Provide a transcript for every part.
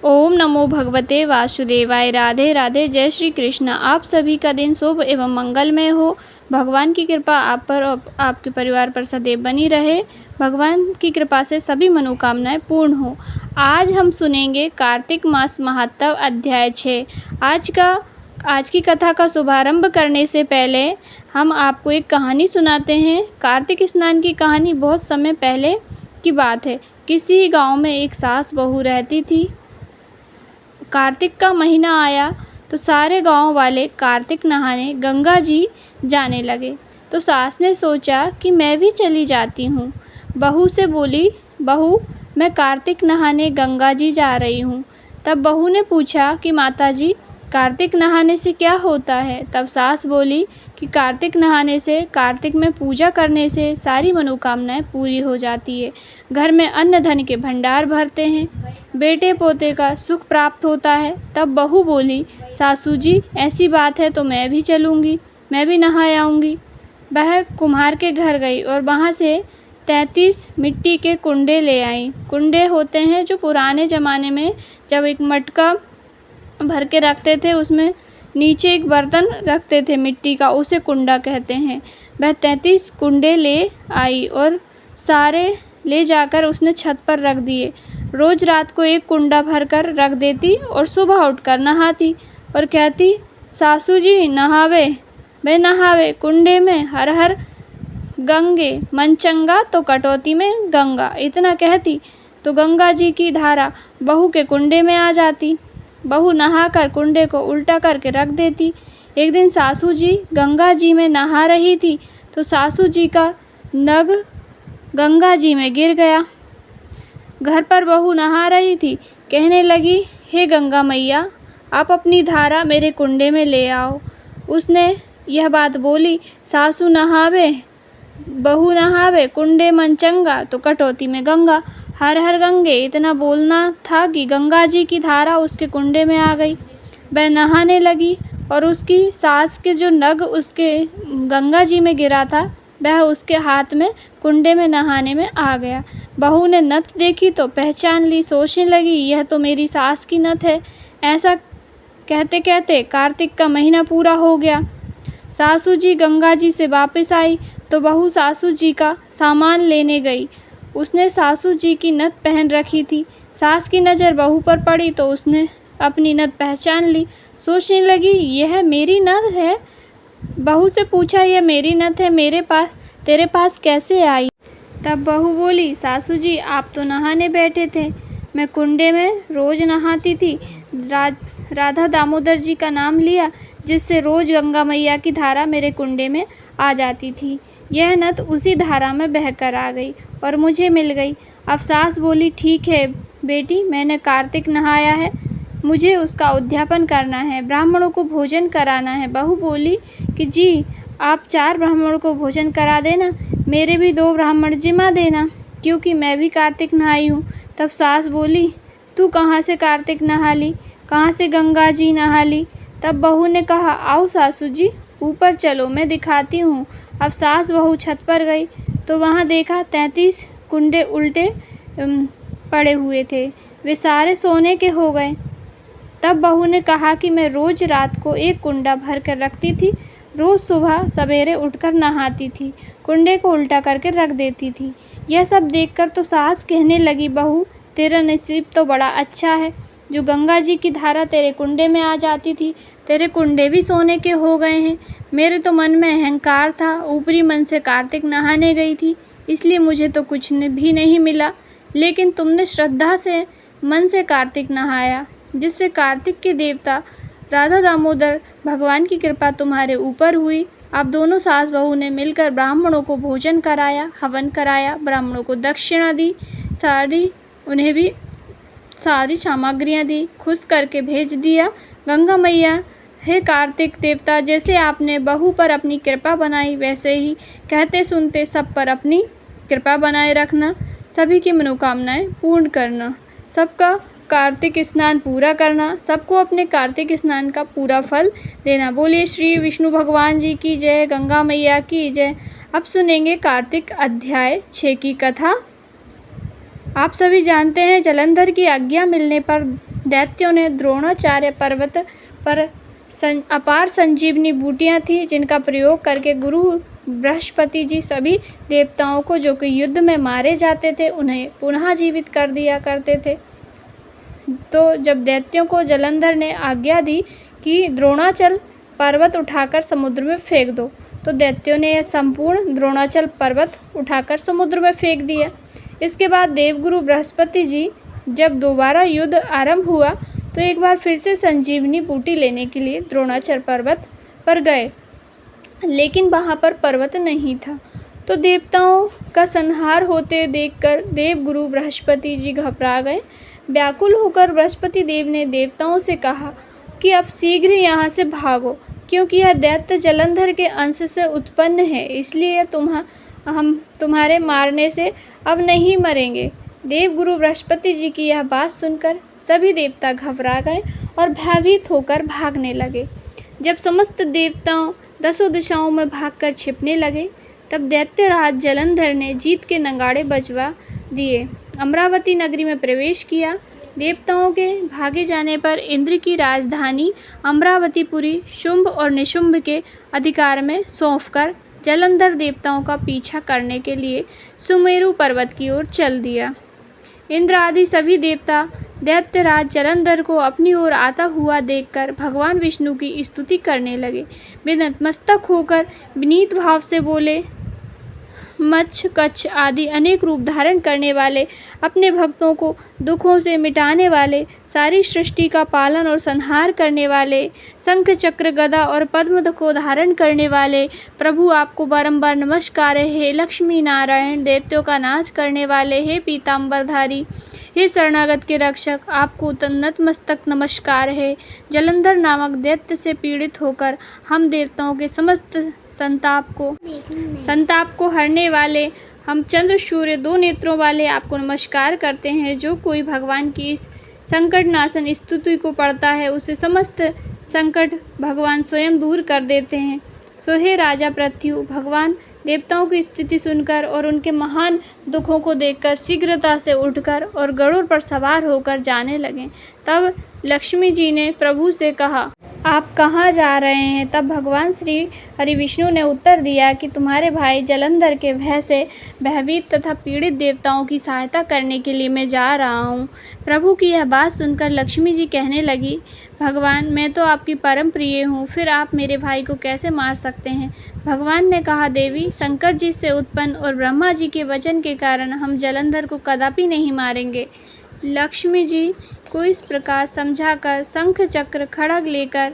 ओम नमो भगवते वासुदेवाय। राधे राधे। जय श्री कृष्ण। आप सभी का दिन शुभ एवं मंगलमय हो। भगवान की कृपा आप पर और आपके परिवार पर सदैव बनी रहे। भगवान की कृपा से सभी मनोकामनाएं पूर्ण हो। आज हम सुनेंगे कार्तिक मास महात्म अध्याय 6। आज की कथा का शुभारंभ करने से पहले हम आपको एक कहानी सुनाते हैं। कार्तिक स्नान की कहानी बहुत समय पहले की बात है। किसी गांव में एक सास बहू रहती थी। कार्तिक का महीना आया तो सारे गांव वाले कार्तिक नहाने गंगा जी जाने लगे। तो सास ने सोचा कि मैं भी चली जाती हूँ। बहू से बोली, बहू मैं कार्तिक नहाने गंगा जी जा रही हूँ। तब बहू ने पूछा कि माताजी कार्तिक नहाने से क्या होता है। तब सास बोली कि कार्तिक नहाने से, कार्तिक में पूजा करने से सारी मनोकामनाएं पूरी हो जाती है। घर में अन्न धन के भंडार भरते हैं, बेटे पोते का सुख प्राप्त होता है। तब बहू बोली, सासू जी ऐसी बात है तो मैं भी चलूँगी, मैं भी नहा आऊँगी। वह कुम्हार के घर गई और वहाँ से 33 मिट्टी के कुंडे ले आई। कुंडे होते हैं जो पुराने ज़माने में जब एक मटका भर के रखते थे, उसमें नीचे एक बर्तन रखते थे मिट्टी का, उसे कुंडा कहते हैं। वह 33 कुंडे ले आई और सारे ले जाकर उसने छत पर रख दिए। रोज़ रात को एक कुंडा भरकर रख देती और सुबह उठकर नहाती और कहती, सासू जी नहावे, वे नहावे कुंडे में हर हर गंगे, मन चंगा तो कटौती में गंगा। इतना कहती तो गंगा जी की धारा बहू के कुंडे में आ जाती। बहू नहाकर कुंडे को उल्टा करके रख देती। एक दिन सासू जी गंगा जी में नहा रही थी तो सासू जी का नग गंगा जी में गिर गया। घर पर बहू नहा रही थी, कहने लगी, हे गंगा मैया आप अपनी धारा मेरे कुंडे में ले आओ। उसने यह बात बोली, सासू नहावे बहू नहावे कुंडे मन चंगा तो कटौती में गंगा, हर हर गंगे। इतना बोलना था कि गंगा जी की धारा उसके कुंडे में आ गई। वह नहाने लगी और उसकी सास के जो नग उसके गंगा जी में गिरा था वह उसके हाथ में कुंडे में नहाने में आ गया। बहू ने नथ देखी तो पहचान ली, सोचने लगी यह तो मेरी सास की नथ है। ऐसा कहते कहते कार्तिक का महीना पूरा हो गया। सासू जी गंगा जी से वापस आई तो बहू सासू जी का सामान लेने गई। उसने सासू जी की नथ पहन रखी थी। सास की नज़र बहू पर पड़ी तो उसने अपनी नथ पहचान ली, सोचने लगी यह मेरी नथ है। बहू से पूछा, यह मेरी नथ है, मेरे पास तेरे पास कैसे आई। तब बहू बोली, सासू जी आप तो नहाने बैठे थे, मैं कुंडे में रोज़ नहाती थी। राधा दामोदर जी का नाम लिया जिससे रोज़ गंगा मैया की धारा मेरे कुंडे में आ जाती थी। यह नथ उसी धारा में बहकर आ गई और मुझे मिल गई। अब सास बोली, ठीक है बेटी, मैंने कार्तिक नहाया है, मुझे उसका उद्यापन करना है, ब्राह्मणों को भोजन कराना है। बहू बोली कि जी आप 4 ब्राह्मणों को भोजन करा देना, मेरे भी 2 ब्राह्मण जिम्मा देना क्योंकि मैं भी कार्तिक नहाई हूँ। तब सास बोली, तू कहाँ से कार्तिक नहा ली, कहाँ से गंगा जी नहा ली। तब बहू ने कहा, आओ सासू जी ऊपर चलो मैं दिखाती हूँ। अब सास बहू छत पर गई तो वहाँ देखा 33 कुंडे उल्टे पड़े हुए थे, वे सारे सोने के हो गए। तब बहू ने कहा कि मैं रोज़ रात को एक कुंडा भर कर रखती थी, रोज़ सुबह सवेरे उठकर नहाती थी, कुंडे को उल्टा करके रख देती थी। यह सब देखकर तो सास कहने लगी, बहू तेरा नसीब तो बड़ा अच्छा है, जो गंगा जी की धारा तेरे कुंडे में आ जाती थी, तेरे कुंडे भी सोने के हो गए हैं। मेरे तो मन में अहंकार था, ऊपरी मन से कार्तिक नहाने गई थी, इसलिए मुझे तो कुछ भी नहीं मिला, लेकिन तुमने श्रद्धा से मन से कार्तिक नहाया, जिससे कार्तिक के देवता राधा दामोदर भगवान की कृपा तुम्हारे ऊपर हुई। आप दोनों सास बहू ने मिलकर ब्राह्मणों को भोजन कराया, हवन कराया, ब्राह्मणों को दक्षिणा दी, उन्हें भी सारी सामग्रियाँ दी, खुश करके भेज दिया। गंगा मैया, हे कार्तिक देवता, जैसे आपने बहू पर अपनी कृपा बनाई वैसे ही कहते सुनते सब पर अपनी कृपा बनाए रखना, सभी की मनोकामनाएं पूर्ण करना, सबका कार्तिक स्नान पूरा करना, सबको अपने कार्तिक स्नान का पूरा फल देना। बोलिए श्री विष्णु भगवान जी की जय, गंगा मैया की जय। अब सुनेंगे कार्तिक अध्याय 6 की कथा। आप सभी जानते हैं, जलंधर की आज्ञा मिलने पर दैत्यों ने द्रोणाचार्य पर्वत पर अपार संजीवनी बूटियां थीं, जिनका प्रयोग करके गुरु बृहस्पति जी सभी देवताओं को जो कि युद्ध में मारे जाते थे उन्हें पुनः जीवित कर दिया करते थे। तो जब दैत्यों को जलंधर ने आज्ञा दी कि द्रोणाचल पर्वत उठाकर समुद्र में फेंक दो, तो दैत्यों ने यह संपूर्ण द्रोणाचल पर्वत उठाकर समुद्र में फेंक दिया। इसके बाद देवगुरु बृहस्पति जी जब दोबारा युद्ध आरंभ हुआ तो एक बार फिर से संजीवनी बूटी लेने के लिए द्रोणाचल पर्वत पर गए, लेकिन वहाँ पर पर्वत नहीं था। तो देवताओं का संहार होते देखकर देवगुरु बृहस्पति जी घबरा गए। व्याकुल होकर बृहस्पति देव ने देवताओं से कहा कि अब शीघ्र यहाँ से भागो, क्योंकि यह दैत्य जलंधर के अंश से उत्पन्न है, इसलिए हम तुम्हारे मारने से अब नहीं मरेंगे। देवगुरु बृहस्पति जी की यह बात सुनकर सभी देवता घबरा गए और भयभीत होकर भागने लगे। जब समस्त देवताओं 10 दिशाओं में भागकर छिपने लगे, तब दैत्यराज जलंधर ने जीत के नगाड़े बजवा दिए, अमरावती नगरी में प्रवेश किया। देवताओं के भागे जाने पर इंद्र की राजधानी अमरावतीपुरी शुंभ और निशुंभ के अधिकार में सौंपकर जलंधर देवताओं का पीछा करने के लिए सुमेरु पर्वत की ओर चल दिया। इंद्र आदि सभी देवता दैत्यराज जलंधर को अपनी ओर आता हुआ देखकर भगवान विष्णु की स्तुति करने लगे। वे नतमस्तक होकर विनीत भाव से बोले, मच्छ कच्छ आदि अनेक रूप धारण करने वाले, अपने भक्तों को दुखों से मिटाने वाले, सारी सृष्टि का पालन और संहार करने वाले, शंख चक्र गदा और पद्म को धारण करने वाले प्रभु, आपको बारंबार नमस्कार है। हे लक्ष्मी नारायण, दैत्यों का नाश करने वाले, हे पीताम्बरधारी, हे शरणागत के रक्षक, आपको नतमस्तक नमस्कार है। जलंधर नामक दैत्य से पीड़ित होकर हम देवताओं के समस्त संताप को हरने वाले, हम चंद्र सूर्य 2 नेत्रों वाले आपको नमस्कार करते हैं। जो कोई भगवान की इस संकट नाशन स्तुति को पढ़ता है, उसे समस्त संकट भगवान स्वयं दूर कर देते हैं। सो हे राजा पृथ्वी, भगवान देवताओं की स्तुति सुनकर और उनके महान दुखों को देखकर शीघ्रता से उठकर और गरुड़ पर सवार होकर जाने लगे। तब लक्ष्मी जी ने प्रभु से कहा, आप कहाँ जा रहे हैं? तब भगवान श्री हरि विष्णु ने उत्तर दिया कि तुम्हारे भाई जलंधर के भय से भयभीत तथा पीड़ित देवताओं की सहायता करने के लिए मैं जा रहा हूँ। प्रभु की यह बात सुनकर लक्ष्मी जी कहने लगी, भगवान, मैं तो आपकी परम प्रिय हूँ, फिर आप मेरे भाई को कैसे मार सकते हैं? भगवान ने कहा, देवी, शंकर जी से उत्पन्न और ब्रह्मा जी के वचन के कारण हम जलंधर को कदापि नहीं मारेंगे। लक्ष्मी जी को इस प्रकार समझाकर शंख चक्र खड्ग लेकर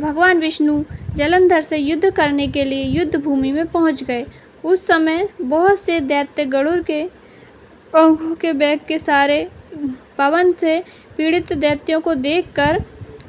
भगवान विष्णु जलंधर से युद्ध करने के लिए युद्ध भूमि में पहुंच गए। उस समय बहुत से दैत्य गरुड़ के पंखों के वेग के सारे पवन से पीड़ित दैत्यों को देखकर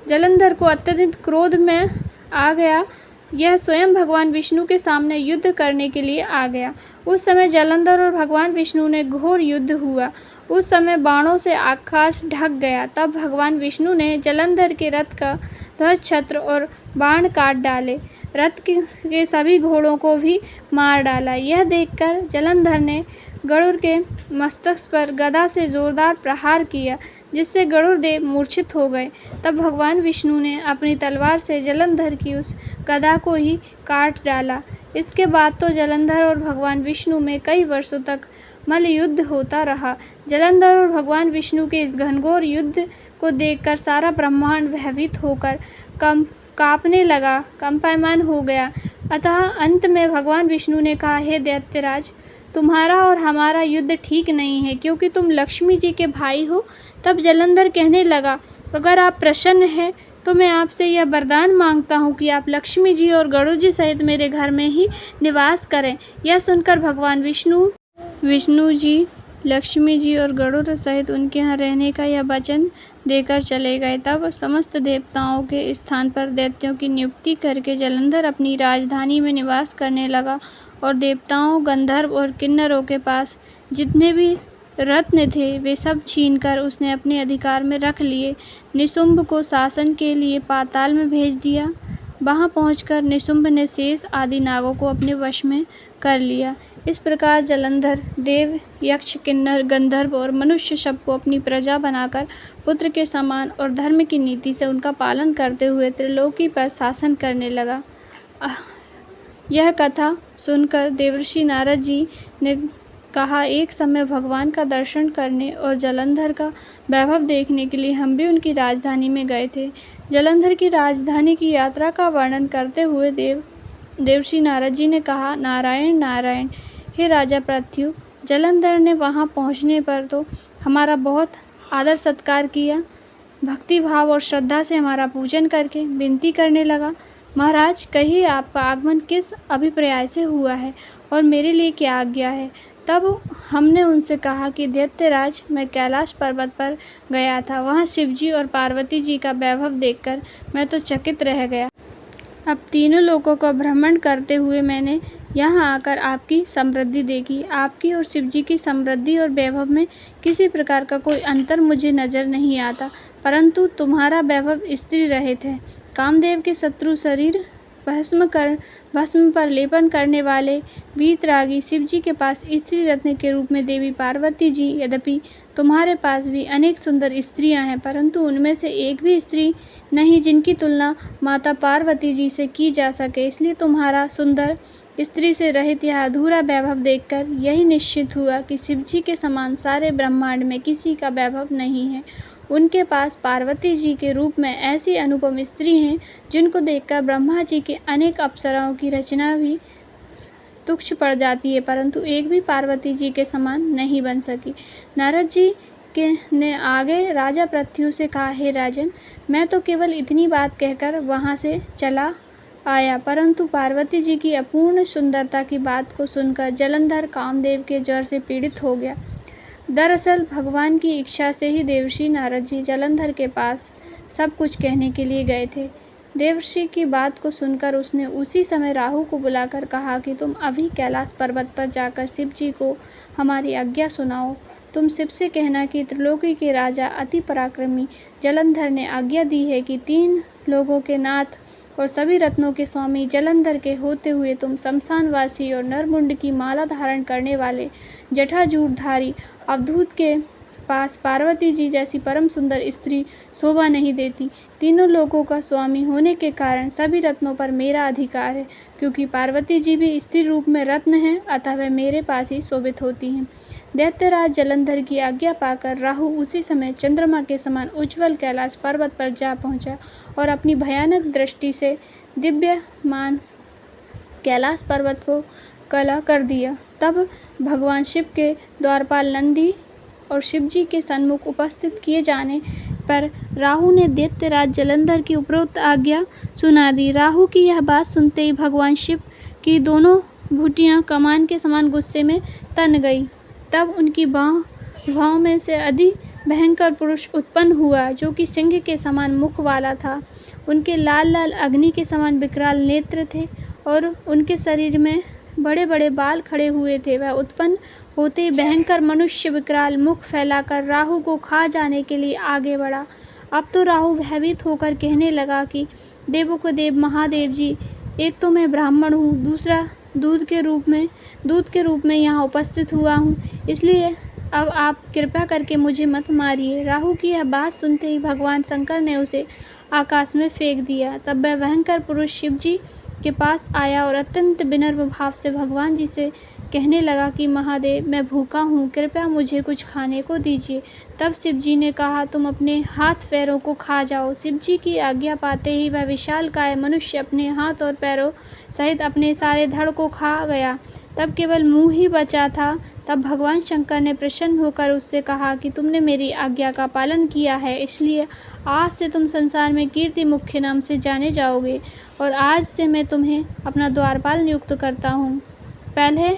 जलंधर को अत्यधिक क्रोध में आ गया। यह स्वयं भगवान विष्णु के सामने युद्ध करने के लिए आ गया। उस समय जलंधर और भगवान विष्णु ने घोर युद्ध हुआ। उस समय बाणों से आकाश ढक गया। तब भगवान विष्णु ने जलंधर के रथ का ध्वज छत्र और बाण काट डाले, रथ के सभी घोड़ों को भी मार डाला। यह देखकर जलंधर ने गरुड़ के मस्तक पर गदा से जोरदार प्रहार किया, जिससे गरुड़ देव मूर्छित हो गए। तब भगवान विष्णु ने अपनी तलवार से जलंधर की उस गदा को ही काट डाला। इसके बाद तो जलंधर और भगवान विष्णु में कई वर्षों तक मल्लयुद्ध होता रहा। जलंधर और भगवान विष्णु के इस घनघोर युद्ध को देखकर सारा ब्रह्मांड भयभीत होकर कांपने लगा, कंपायमान हो गया। अतः अंत में भगवान विष्णु ने कहा, हे दैत्यराज, तुम्हारा और हमारा युद्ध ठीक नहीं है, क्योंकि तुम लक्ष्मी जी के भाई हो। तब जलंधर कहने लगा, अगर आप प्रसन्न हैं तो मैं आपसे यह वरदान मांगता हूँ कि आप लक्ष्मी जी और गरुड़ जी सहित मेरे घर में ही निवास करें। यह सुनकर भगवान विष्णु जी लक्ष्मी जी और गरुड़ सहित उनके यहाँ रहने का यह वचन देकर चले गए। तब समस्त देवताओं के स्थान पर दैत्यों की नियुक्ति करके जलंधर अपनी राजधानी में निवास करने लगा और देवताओं, गंधर्व और किन्नरों के पास जितने भी रत्न थे वे सब छीनकर उसने अपने अधिकार में रख लिए। निशुंभ को शासन के लिए पाताल में भेज दिया। वहां पहुंचकर निशुंभ ने शेष आदि नागों को अपने वश में कर लिया। इस प्रकार जलंधर देव, यक्ष, किन्नर, गंधर्व और मनुष्य सबको अपनी प्रजा बनाकर पुत्र के समान और धर्म की नीति से उनका पालन करते हुए त्रिलोकी पर शासन करने लगा। यह कथा सुनकर देवर्षि नारद जी ने कहा, एक समय भगवान का दर्शन करने और जलंधर का वैभव देखने के लिए हम भी उनकी राजधानी में गए थे। जलंधर की राजधानी की यात्रा का वर्णन करते हुए देवर्षि नारद जी ने कहा, नारायण नारायण, हे राजा पृथ्वी, जलंधर ने वहां पहुंचने पर तो हमारा बहुत आदर सत्कार किया, भक्ति भाव और श्रद्धा से हमारा पूजन करके विनती करने लगा, महाराज कहिए आपका आगमन किस अभिप्राय से हुआ है और मेरे लिए क्या आज्ञा है। तब हमने उनसे कहा कि दैत्यराज, मैं कैलाश पर्वत पर गया था, वहाँ शिवजी और पार्वती जी का वैभव देखकर मैं तो चकित रह गया। अब तीनों लोगों का भ्रमण करते हुए मैंने यहाँ आकर आपकी समृद्धि देखी। आपकी और शिवजी की समृद्धि और वैभव में किसी प्रकार का कोई अंतर मुझे नजर नहीं आता, परंतु तुम्हारा वैभव स्त्री रहित है। कामदेव के शत्रु शरीर भस्म पर लेपन करने वाले वीतरागी शिवजी के पास स्त्री रत्न के रूप में देवी पार्वती जी, यद्यपि तुम्हारे पास भी अनेक सुंदर स्त्रियां हैं, परंतु उनमें से एक भी स्त्री नहीं जिनकी तुलना माता पार्वती जी से की जा सके। इसलिए तुम्हारा सुंदर स्त्री से रहित यह अधूरा वैभव देखकर यही निश्चित हुआ कि शिवजी के समान सारे ब्रह्मांड में किसी का वैभव नहीं है। उनके पास पार्वती जी के रूप में ऐसी अनुपम स्त्री हैं जिनको देखकर ब्रह्मा जी के अनेक अप्सराओं की रचना भी तुच्छ पड़ जाती है, परंतु एक भी पार्वती जी के समान नहीं बन सकी। नारद जी ने आगे राजा पृथ्वी से कहा, हे राजन, मैं तो केवल इतनी बात कहकर वहाँ से चला आया, परंतु पार्वती जी की अपूर्ण सुंदरता की बात को सुनकर जलंधर कामदेव के ज्वर से पीड़ित हो गया। दरअसल भगवान की इच्छा से ही देवर्षि नारद जी जलंधर के पास सब कुछ कहने के लिए गए थे। देवर्षि की बात को सुनकर उसने उसी समय राहु को बुलाकर कहा कि तुम अभी कैलाश पर्वत पर जाकर शिव जी को हमारी आज्ञा सुनाओ। तुम शिव से कहना कि त्रिलोकी के राजा अति पराक्रमी जलंधर ने आज्ञा दी है कि 3 लोगों के नाथ और सभी रत्नों के स्वामी जलंधर के होते हुए तुम शमशानवासी और नरमुंड की माला धारण करने वाले जटाजूटधारी अवधूत के पास पार्वती जी जैसी परम सुंदर स्त्री शोभा नहीं देती। तीनों लोगों का स्वामी होने के कारण सभी रत्नों पर मेरा अधिकार है, क्योंकि पार्वती जी भी स्त्री रूप में रत्न हैं, अतः वह मेरे पास ही शोभित होती हैं। दैत्यराज जलंधर की आज्ञा पाकर राहु उसी समय चंद्रमा के समान उज्ज्वल कैलाश पर्वत पर जा पहुंचा और अपनी भयानक दृष्टि से दिव्यमान कैलाश पर्वत को कला कर दिया। तब भगवान शिव के द्वारपाल नंदी और शिवजी के सन्मुख उपस्थित किए जाने पर राहु ने दैत्यराज जलंधर की उपरोक्त आज्ञा सुना दी। राहु की यह बात सुनते ही भगवान शिव की दोनों भुटियां कमान के समान गुस्से में तन गई। तब उनकी बाहों में से अधिक भयंकर पुरुष उत्पन्न हुआ, जो कि सिंह के समान मुख वाला था। उनके लाल लाल अग्नि के समान विकराल नेत्र थे और उनके शरीर में बड़े बड़े बाल खड़े हुए थे। वह उत्पन्न होते ही भयंकर मनुष्य विकराल मुख फैलाकर राहु को खा जाने के लिए आगे बढ़ा। अब तो राहु भयभीत होकर कहने लगा कि देवों के देव महादेव जी, एक तो मैं ब्राह्मण हूँ, दूसरा दूध के रूप में यहाँ उपस्थित हुआ हूँ, इसलिए अब आप कृपा करके मुझे मत मारिए। राहु की यह बात सुनते ही भगवान शंकर ने उसे आकाश में फेंक दिया। तब वह भयंकर पुरुष शिव जी के पास आया और अत्यंत विनम्र भाव से भगवान जी से कहने लगा कि महादेव, मैं भूखा हूँ, कृपया मुझे कुछ खाने को दीजिए। तब शिव जी ने कहा, तुम अपने हाथ पैरों को खा जाओ। शिव जी की आज्ञा पाते ही वह विशालकाय मनुष्य अपने हाथ और पैरों सहित अपने सारे धड़ को खा गया। तब केवल मुंह ही बचा था। तब भगवान शंकर ने प्रसन्न होकर उससे कहा कि तुमने मेरी आज्ञा का पालन किया है, इसलिए आज से तुम संसार में कीर्ति मुख्य नाम से जाने जाओगे और आज से मैं तुम्हें अपना द्वारपाल नियुक्त करता हूँ। पहले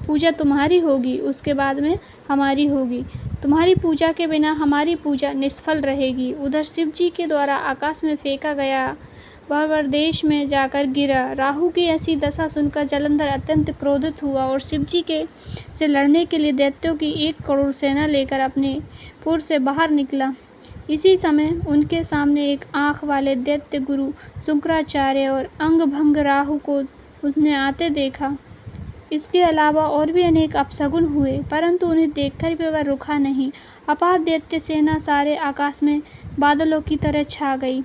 पूजा तुम्हारी होगी, उसके बाद में हमारी होगी। तुम्हारी पूजा के बिना हमारी पूजा निष्फल रहेगी। उधर शिव जी के द्वारा आकाश में फेंका गया वह देश में जाकर गिरा। राहु की ऐसी दशा सुनकर जलंधर अत्यंत क्रोधित हुआ और शिव जी से लड़ने के लिए दैत्यों की 1 करोड़ सेना लेकर अपने पुर से बाहर निकला। इसी समय उनके सामने एक आँख वाले दैत्य गुरु शुक्राचार्य और अंगभंग राहु को उसने आते देखा। इसके अलावा और भी अनेक अपशगुन हुए, परंतु उन्हें देखकर भी वह रुका नहीं। अपार दैत्य सेना सारे आकाश में बादलों की तरह छा गई।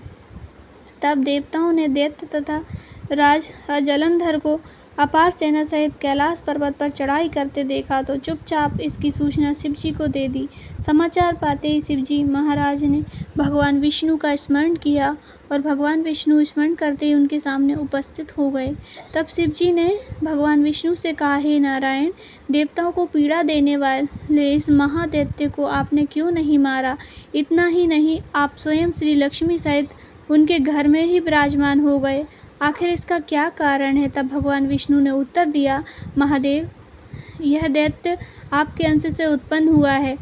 तब देवताओं ने दैत्य तथा राज जलंधर को अपार सेना सहित कैलाश पर्वत पर चढ़ाई करते देखा तो चुपचाप इसकी सूचना शिवजी को दे दी। समाचार पाते ही शिवजी महाराज ने भगवान विष्णु का स्मरण किया और भगवान विष्णु स्मरण करते ही उनके सामने उपस्थित हो गए। तब शिवजी ने भगवान विष्णु से कहा, हे नारायण, देवताओं को पीड़ा देने वाले इस महादैत्य को आपने क्यों नहीं मारा? इतना ही नहीं, आप स्वयं श्री लक्ष्मी सहित उनके घर में ही विराजमान हो गए। आखिर इसका क्या कारण है? तब भगवान विष्णु ने उत्तर दिया, महादेव, यह दैत्य आपके अंश से उत्पन्न हुआ है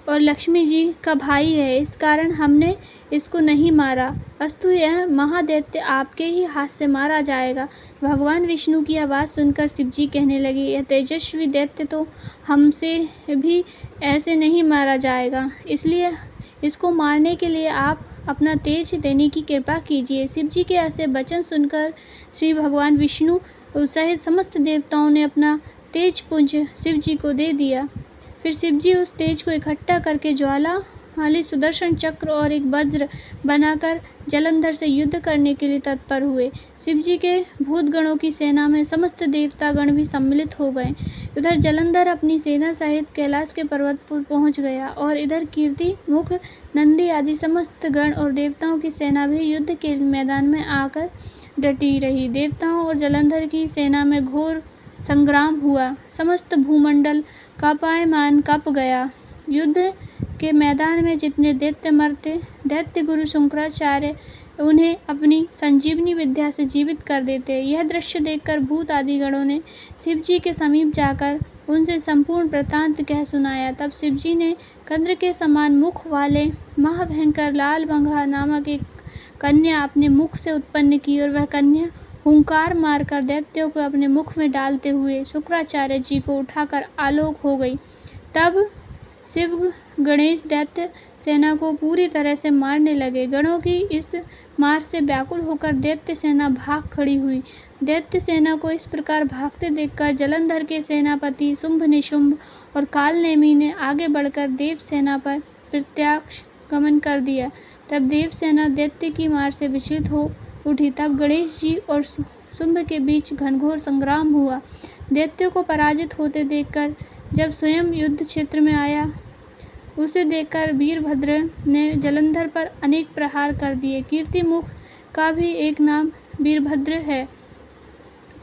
और लक्ष्मी जी का भाई है, इस कारण हमने इसको नहीं मारा। अस्तु यह महादैत्य आपके ही हाथ से मारा जाएगा। भगवान विष्णु की आवाज़ सुनकर शिवजी कहने लगे, यह तेजस्वी दैत्य तो हमसे भी ऐसे नहीं मारा जाएगा, इसलिए इसको मारने के लिए आप अपना तेज देने की कृपा कीजिए। शिवजी के ऐसे वचन सुनकर श्री भगवान विष्णु सहित समस्त देवताओं ने अपना तेज पुंज शिवजी को दे दिया। फिर शिवजी उस तेज को इकट्ठा करके ज्वाला वाले सुदर्शन चक्र और एक वज्र बनाकर जलंधर से युद्ध करने के लिए तत्पर हुए। शिवजी के भूतगणों की सेना में समस्त देवतागण भी सम्मिलित हो गए। उधर जलंधर अपनी सेना सहित कैलाश के पर्वत पर पहुंच गया और इधर कीर्ति, मुख, नंदी आदि समस्त गण और देवताओं की सेना भी युद्ध के मैदान में आकर डटी रही। देवताओं और जलंधर की सेना में घोर संग्राम हुआ। समस्त भूमंडल कांपायमान कँप गया। युद्ध के मैदान में जितने दैत्य मरते, दैत्य गुरु शुक्राचार्य उन्हें अपनी संजीवनी विद्या से जीवित कर देते। यह दृश्य देखकर भूत आदि गणों ने शिवजी के समीप जाकर उनसे संपूर्ण वृत्तांत कह सुनाया। तब शिवजी ने कंद्र के समान मुख वाले महाभयंकर लालबंगा नामक एक कन्या अपने मुख से उत्पन्न की और वह कन्या हुंकार मारकर दैत्यों को अपने मुख में डालते हुए शुक्राचार्य जी को उठाकर आलोक हो गई। तब शिव गणेश दैत्य सेना को पूरी तरह से मारने लगे। गणों की इस मार से व्याकुल होकर दैत्य सेना भाग खड़ी हुई। दैत्य सेना को इस प्रकार भागते देखकर जलंधर के सेनापति शुंभ निशुंभ और कालनेमी ने आगे बढ़कर देव सेना पर प्रत्यक्ष गमन कर दिया। तब देव सेना दैत्य की मार से विचलित हो उठी। तब गणेश जी और शुंभ के बीच घनघोर संग्राम हुआ। दैत्यों को पराजित होते देखकर जब स्वयं युद्ध क्षेत्र में आया, उसे देखकर वीरभद्र ने जलंधर पर अनेक प्रहार कर दिए। कीर्तिमुख का भी एक नाम वीरभद्र है।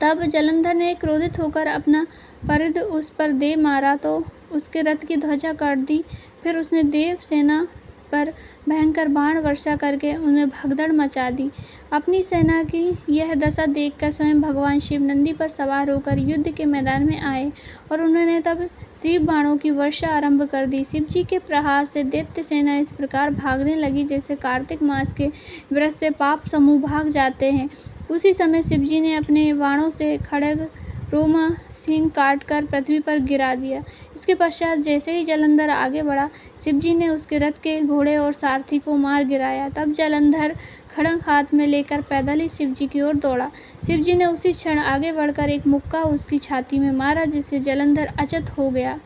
तब जलंधर ने क्रोधित होकर अपना परिध उस पर दे मारा तो उसके रथ की ध्वजा काट दी। फिर उसने देव सेना पर भयंकर बाण वर्षा करके उनमें भगदड़ मचा दी। अपनी सेना की यह दशा देखकर स्वयं भगवान शिव नंदी पर सवार होकर युद्ध के मैदान में आए और उन्होंने तब तीव्र बाणों की वर्षा आरंभ कर दी। शिवजी के प्रहार से दैत्य सेना इस प्रकार भागने लगी जैसे कार्तिक मास के व्रत से पाप समूह भाग जाते हैं। उसी समय शिवजी ने अपने बाणों से खड्ग, रोमा, सिंह काटकर पृथ्वी पर गिरा दिया। इसके पश्चात जैसे ही जलंधर आगे बढ़ा, शिवजी ने उसके रथ के घोड़े और सारथी को मार गिराया। तब जलंधर खड्ग हाथ में लेकर पैदल ही शिवजी की ओर दौड़ा। शिवजी ने उसी क्षण आगे बढ़कर एक मुक्का उसकी छाती में मारा, जिससे जलंधर अचेत हो गया।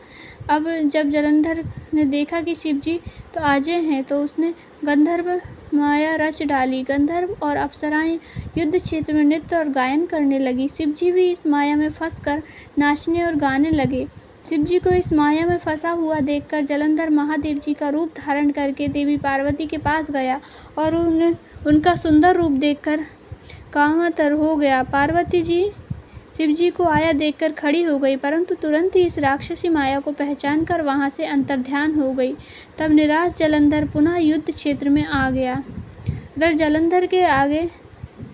अब जब जलंधर ने देखा कि शिवजी तो अजय हैं, तो उसने गंधर्व माया रच डाली। गंधर्व और अप्सराएं युद्ध क्षेत्र में नृत्य और गायन करने लगी। शिवजी भी इस माया में फंसकर नाचने और गाने लगे। शिवजी को इस माया में फंसा हुआ देखकर जलंधर महादेव जी का रूप धारण करके देवी पार्वती के पास गया और उनका सुंदर रूप देखकर कामातर हो गया। पार्वती जी शिवजी को आया देखकर खड़ी हो गई, परंतु तुरंत ही इस राक्षसी माया को पहचान कर वहां से अंतर्ध्यान हो गई। तब निराश जलंधर पुनः युद्ध क्षेत्र में आ गया। उधर जलंधर के आगे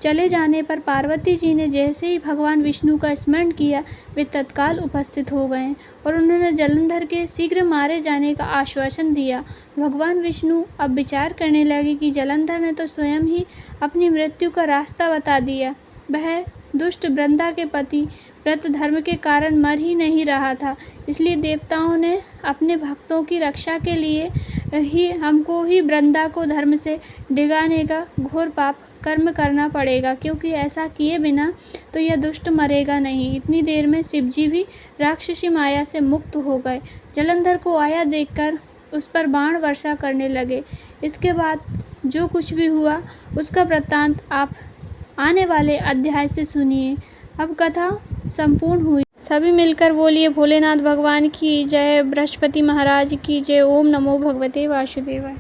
चले जाने पर पार्वती जी ने जैसे ही भगवान विष्णु का स्मरण किया, वे तत्काल उपस्थित हो गए और उन्होंने जलंधर के शीघ्र मारे जाने का आश्वासन दिया। भगवान विष्णु अब विचार करने लगे कि जलंधर ने तो स्वयं ही अपनी मृत्यु का रास्ता बता दिया। वह दुष्ट वृंदा के पति व्रत धर्म के कारण मर ही नहीं रहा था। इसलिए देवताओं ने अपने भक्तों की रक्षा के लिए ही हमको ही वृंदा को धर्म से डिगाने का घोर पाप कर्म करना पड़ेगा, क्योंकि ऐसा किए बिना तो यह दुष्ट मरेगा नहीं। इतनी देर में शिवजी भी राक्षसी माया से मुक्त हो गए। जलंधर को आया देखकर उस पर बाण वर्षा करने लगे। इसके बाद जो कुछ भी हुआ उसका वृत्तांत आप आने वाले अध्याय से सुनिए। अब कथा संपूर्ण हुई। सभी मिलकर बोलिए भोलेनाथ भगवान की जय, बृहस्पति महाराज की जय। ओम नमो भगवते वासुदेवाय।